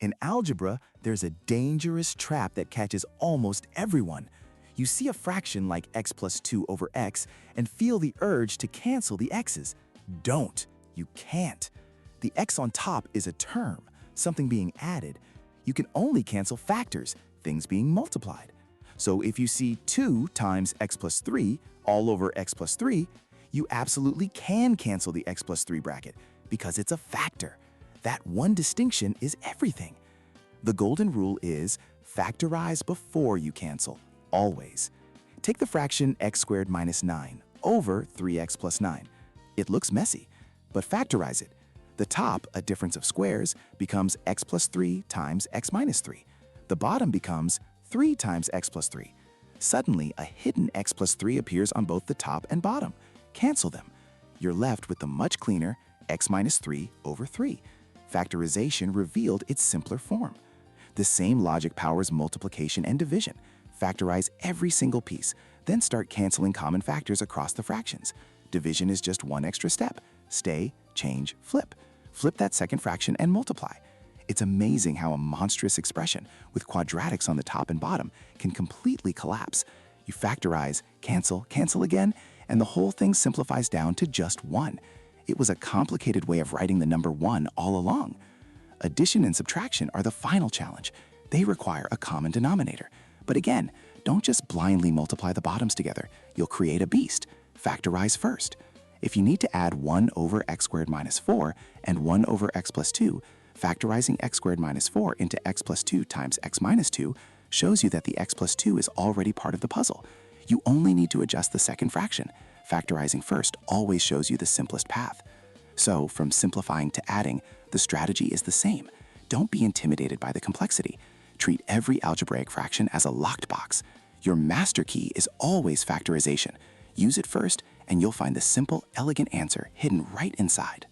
In algebra, there's a dangerous trap that catches almost everyone. You see a fraction like x plus 2 over x and feel the urge to cancel the x's. Don't. You can't. The x on top is a term, something being added. You can only cancel factors, things being multiplied. So if you see 2 times x plus 3 all over x plus 3, you absolutely can cancel the x plus 3 bracket because it's a factor. That one distinction is everything. The golden rule is factorize before you cancel, always. Take the fraction x squared minus 9 over 3x plus 9. It looks messy, but factorize it. The top, a difference of squares, becomes x plus 3 times x minus 3. The bottom becomes 3 times x plus 3. Suddenly, a hidden x plus 3 appears on both the top and bottom. Cancel them. You're left with the much cleaner x minus 3 over 3. Factorization revealed its simpler form. The same logic powers multiplication and division. Factorize every single piece, then start canceling common factors across the fractions. Division is just one extra step. Stay, change, flip. Flip that second fraction and multiply. It's amazing how a monstrous expression with quadratics on the top and bottom can completely collapse. You factorize, cancel, cancel again, and the whole thing simplifies down to just 1. It was a complicated way of writing the number 1 all along. Addition and subtraction are the final challenge. They require a common denominator. But again, don't just blindly multiply the bottoms together. You'll create a beast. Factorize first. If you need to add 1 over x squared minus 4 and 1 over x plus 2, factorizing x squared minus 4 into x plus 2 times x minus 2 shows you that the x plus 2 is already part of the puzzle. You only need to adjust the second fraction. Factorizing first always shows you the simplest path. So, from simplifying to adding, the strategy is the same. Don't be intimidated by the complexity. Treat every algebraic fraction as a locked box. Your master key is always factorization. Use it first, and you'll find the simple, elegant answer hidden right inside.